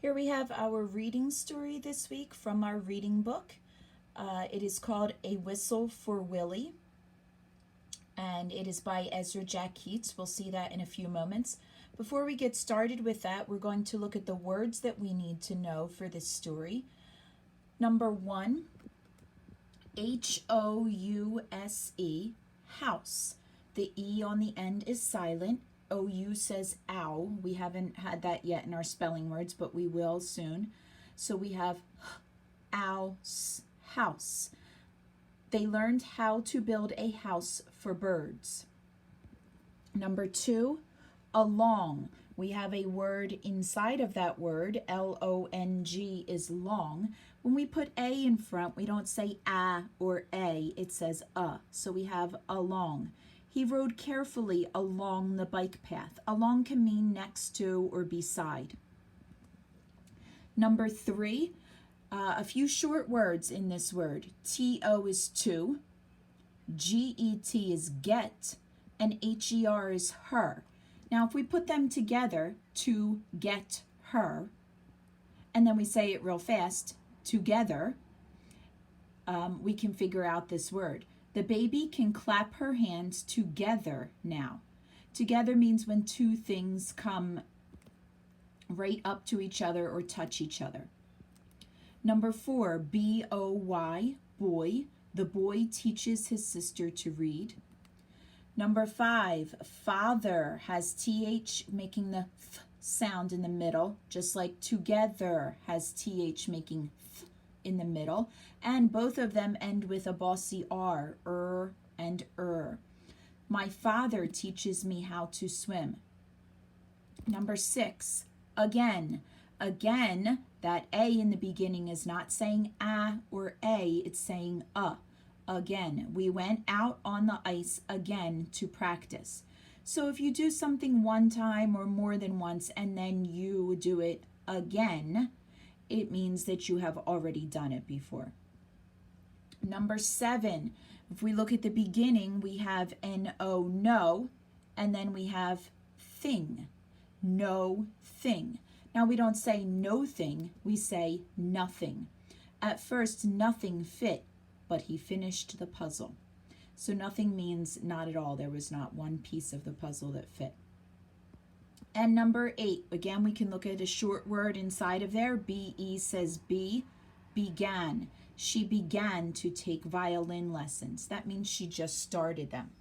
Here we have our reading story this week from our reading book. It is called A Whistle for Willie, and it is by Ezra Jack Keats. We'll see that in a few moments. Before we get started with that, we're going to look at the words that we need to know for this story. Number 1, H-O-U-S-E, house. The E on the end is silent. O-U says ow. We haven't had that yet in our spelling words, but we will soon. So we have ouse, house. They learned how to build a house for birds. Number 2, along. We have a word inside of that word, L-O-N-G is long. When we put A in front, we don't say a or a, it says a. So we have along. He rode carefully along the bike path. Along can mean next to or beside. Number 3, a few short words in this word. T-O is to, G-E-T is get, and H-E-R is her. Now, if we put them together, to get her, and then we say it real fast, together, we can figure out this word. The baby can clap her hands together now. Together means when two things come right up to each other or touch each other. Number 4, B-O-Y, boy. The boy teaches his sister to read. Number 5, father has TH making the th sound in the middle, just like together has TH making th in the middle. And both of them end with a bossy R, and My father teaches me how to swim. Number 6, again. Again, that A in the beginning is not saying a or a, it's saying a. Again, we went out on the ice again to practice. So if you do something one time or more than once and then you do it again, it means that you have already done it before. Number 7, if we look at the beginning, we have N-O, no, and then we have thing, no thing. Now we don't say no thing, we say nothing. At first, nothing fit, but he finished the puzzle. So nothing means not at all. There was not one piece of the puzzle that fit. And number 8, again, we can look at a short word inside of there. B-E says be, began. She began to take violin lessons. That means she just started them.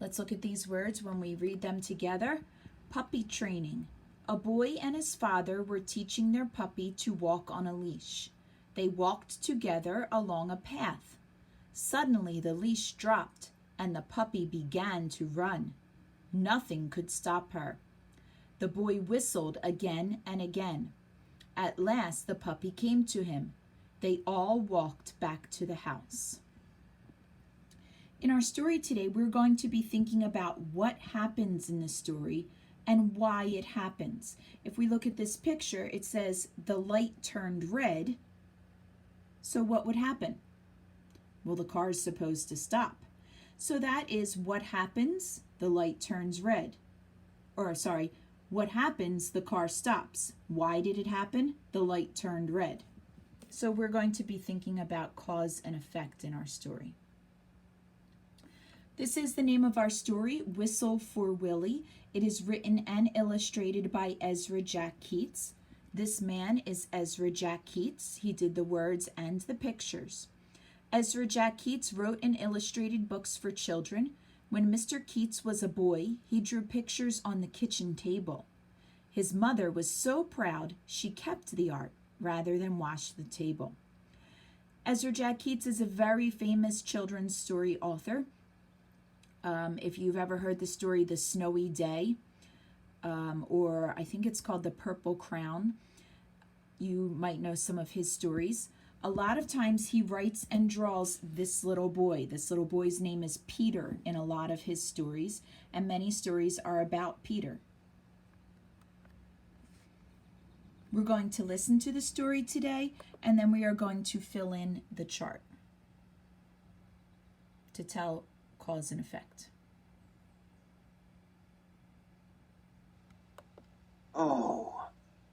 Let's look at these words when we read them together. Puppy training. A boy and his father were teaching their puppy to walk on a leash. They walked together along a path. Suddenly the leash dropped and the puppy began to run. Nothing could stop her. The boy whistled again and again. At last the puppy came to him. They all walked back to the house. In our story today, we're going to be thinking about what happens in the story and why it happens. If we look at this picture, it says the light turned red. So what would happen? Well, the car is supposed to stop. So that is what happens, the light turns red. Or sorry, what happens, the car stops. Why did it happen? The light turned red. So we're going to be thinking about cause and effect in our story. This is the name of our story, Whistle for Willie. It is written and illustrated by Ezra Jack Keats. This man is Ezra Jack Keats. He did the words and the pictures. Ezra Jack Keats wrote and illustrated books for children. When Mr. Keats was a boy, he drew pictures on the kitchen table. His mother was so proud she kept the art rather than wash the table. Ezra Jack Keats is a very famous children's story author. If you've ever heard the story The Snowy Day, or I think it's called The Purple Crown, you might know some of his stories. A lot of times he writes and draws this little boy. This little boy's name is Peter in a lot of his stories, and many stories are about Peter. We're going to listen to the story today, and then we are going to fill in the chart to tell cause and effect. Oh,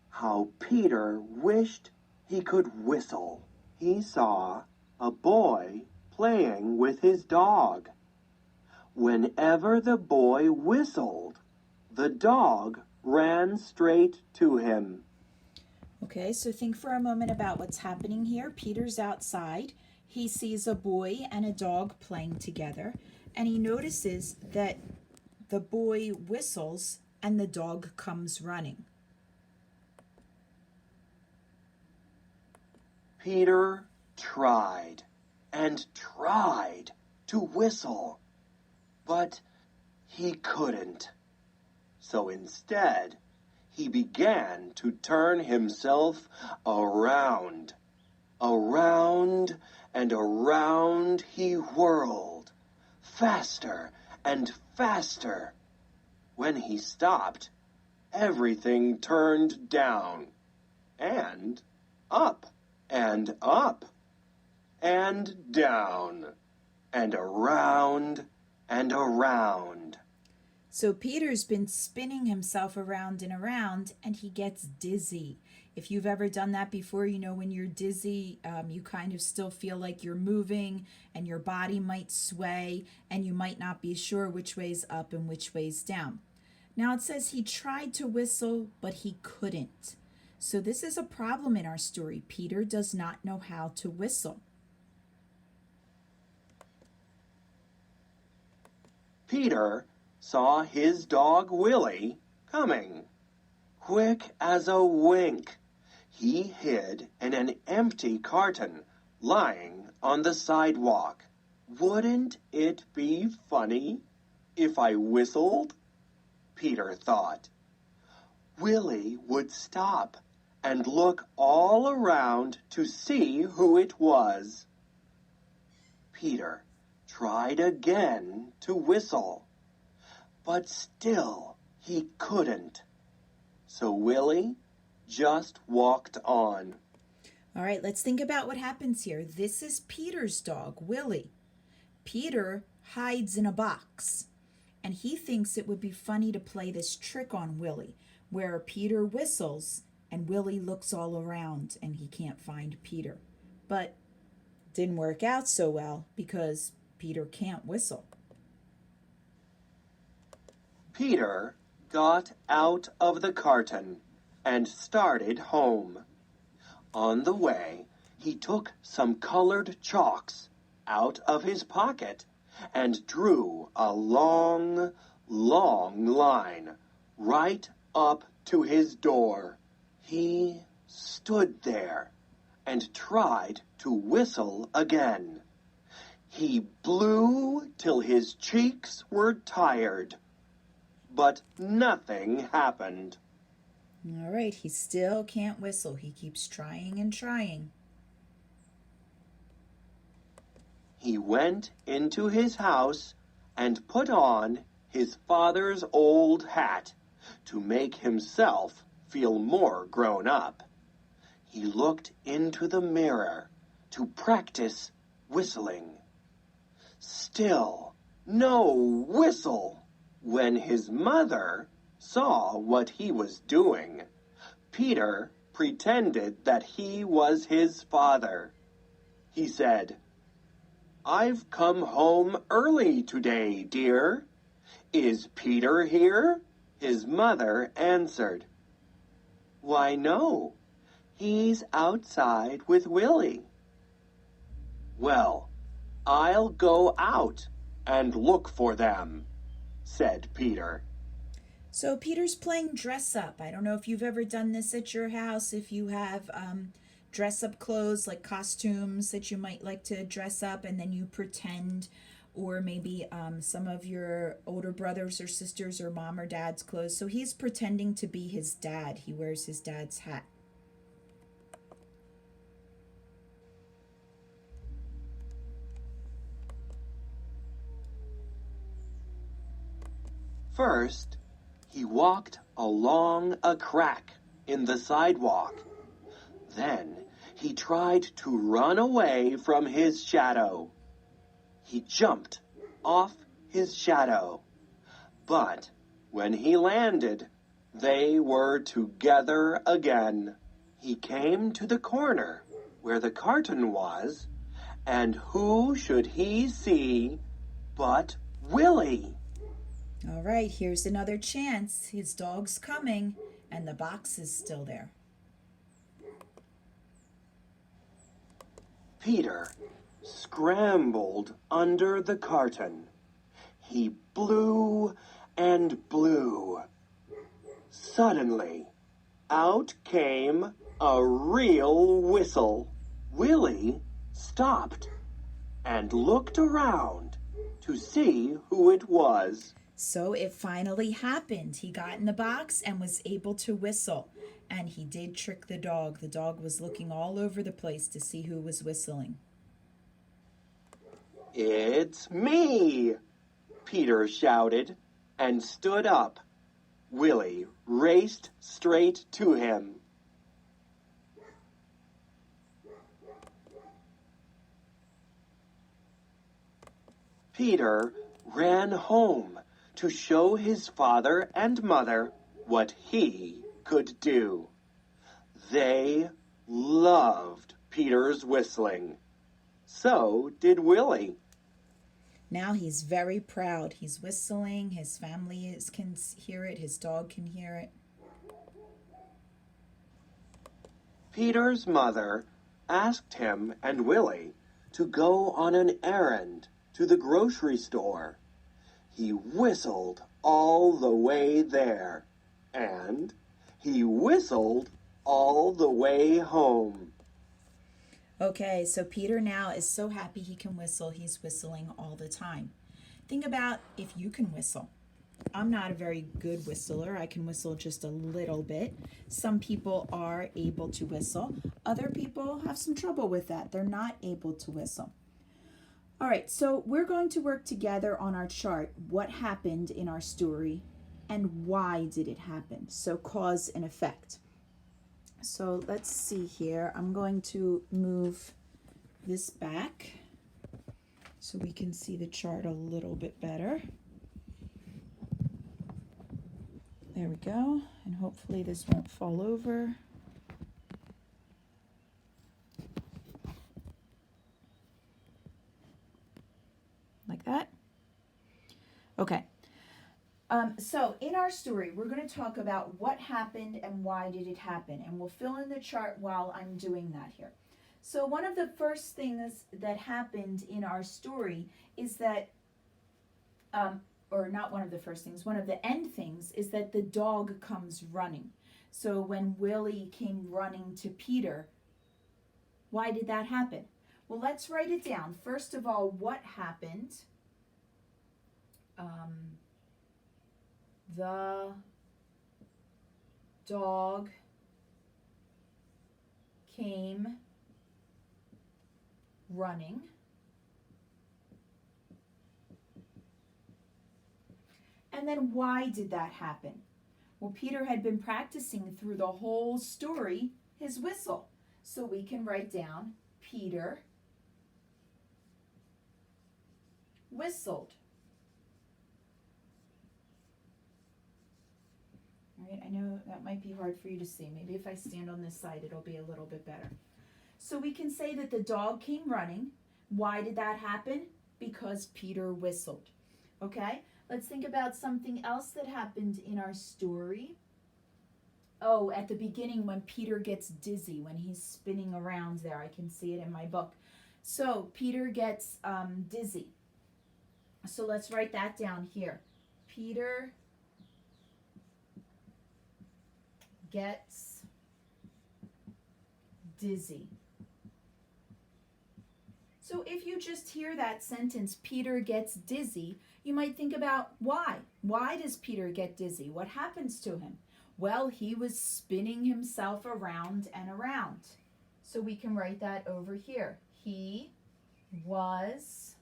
how Peter wished he could whistle. He saw a boy playing with his dog. Whenever the boy whistled, the dog ran straight to him. Okay, so think for a moment about what's happening here. Peter's outside. He sees a boy and a dog playing together, and he notices that the boy whistles and the dog comes running. Peter tried and tried to whistle, but he couldn't. So instead, he began to turn himself around. Around and around he whirled, faster and faster. When he stopped, everything turned down and up and up and down and around and around. So Peter's been spinning himself around and around, and he gets dizzy. If you've ever done that before, you know when you're dizzy, you kind of still feel like you're moving, and your body might sway, and you might not be sure which way's up and which way's down. Now it says he tried to whistle, but he couldn't. So this is a problem in our story. Peter does not know how to whistle. Peter saw his dog Willie coming. Quick as a wink, he hid in an empty carton lying on the sidewalk. Wouldn't it be funny if I whistled? Peter thought. Willie would stop and look all around to see who it was. Peter tried again to whistle, but still he couldn't. So Willie just walked on. All right, let's think about what happens here. This is Peter's dog, Willie. Peter hides in a box, and he thinks it would be funny to play this trick on Willie, where Peter whistles and Willie looks all around and he can't find Peter. But didn't work out so well because Peter can't whistle. Peter got out of the carton and started home. On the way, he took some colored chalks out of his pocket and drew a long, long line right up to his door. He stood there and tried to whistle again. He blew till his cheeks were tired, but nothing happened. All right, he still can't whistle. He keeps trying and trying. He went into his house and put on his father's old hat to make himself feel more grown up. He looked into the mirror to practice whistling. Still no whistle. When his mother saw what he was doing, Peter pretended that he was his father. He said, "I've come home early today, dear. Is Peter here?" His mother answered, "Why, no. He's outside with Willie." "Well, I'll go out and look for them," said Peter. So Peter's playing dress up. I don't know if you've ever done this at your house, if you have dress up clothes like costumes that you might like to dress up and then you pretend, or maybe some of your older brothers or sisters or mom or dad's clothes. So he's pretending to be his dad. He wears his dad's hat. First, he walked along a crack in the sidewalk. Then he tried to run away from his shadow. He jumped off his shadow. But when he landed, They were together again. He came to the corner where the carton was, and who should he see but Willie? All right, here's another chance. His dog's coming, and the box is still there. Peter scrambled under the carton. He blew and blew. Suddenly, out came a real whistle. Willie stopped and looked around to see who it was. So it finally happened. He got in the box and was able to whistle. And he did trick the dog. The dog was looking all over the place to see who was whistling. "It's me!" Peter shouted and stood up. Willie raced straight to him. Peter ran home to show his father and mother what he could do. They loved Peter's whistling. So did Willie. Now he's very proud. He's whistling. His family can hear it. His dog can hear it. Peter's mother asked him and Willie to go on an errand to the grocery store. He whistled all the way there, and he whistled all the way home. Okay, so Peter now is so happy he can whistle. He's whistling all the time. Think about if you can whistle. I'm not a very good whistler. I can whistle just a little bit. Some people are able to whistle. Other people have some trouble with that. They're not able to whistle. All right, so we're going to work together on our chart what happened in our story and why did it happen. So cause and effect. So let's see here. I'm going to move this back so we can see the chart a little bit better. There we go. And hopefully this won't fall over. Like that. Okay. So in our story, we're going to talk about what happened and why did it happen. And we'll fill in the chart while I'm doing that here. So one of the first things that happened in our story is that, or not one of the first things, one of the end things is that the dog comes running. So when Willie came running to Peter, why did that happen? Well, let's write it down. First of all, what happened? The dog came running. And then why did that happen? Well, Peter had been practicing through the whole story his whistle. So we can write down Peter whistled. All right, I know that might be hard for you to see. Maybe if I stand on this side, it'll be a little bit better. So we can say that the dog came running. Why did that happen? Because Peter whistled. Okay, let's think about something else that happened in our story. Oh, at the beginning when Peter gets dizzy, when he's spinning around there. I can see it in my book. So Peter gets dizzy. So let's write that down here. Peter gets dizzy. So if you just hear that sentence, Peter gets dizzy, you might think about why. Why does Peter get dizzy? What happens to him? Well, he was spinning himself around and around. So we can write that over here. He was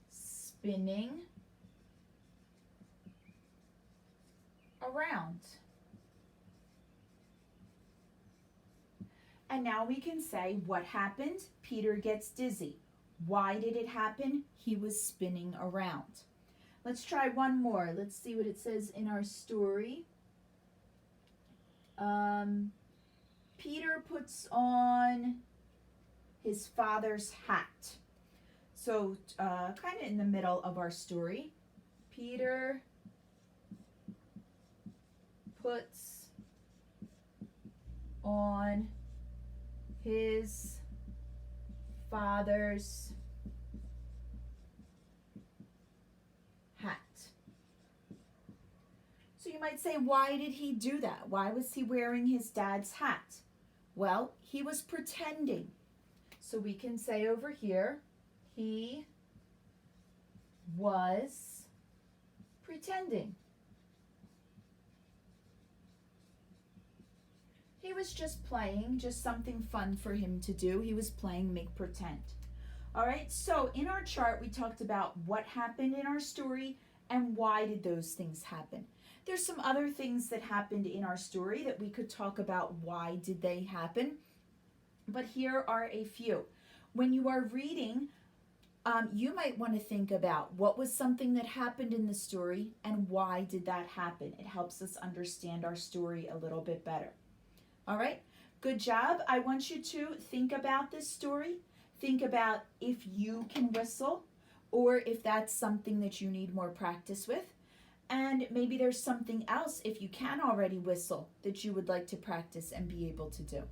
spinning around. And now we can say what happened? Peter gets dizzy. Why did it happen? He was spinning around. Let's try one more. Let's see what it says in our story. Peter puts on his father's hat. So kind of in the middle of our story, Peter puts on his father's hat. So you might say, why did he do that? Why was he wearing his dad's hat? Well, he was pretending. So we can say over here, he was pretending. He was just playing, just something fun for him to do. He was playing make pretend. All right, so in our chart, we talked about what happened in our story and why did those things happen. There's some other things that happened in our story that we could talk about why did they happen, but here are a few. When you are reading, you might want to think about what was something that happened in the story and why did that happen. It helps us understand our story a little bit better. All right, good job. I want you to think about this story. Think about if you can whistle or if that's something that you need more practice with. And maybe there's something else, if you can already whistle, that you would like to practice and be able to do.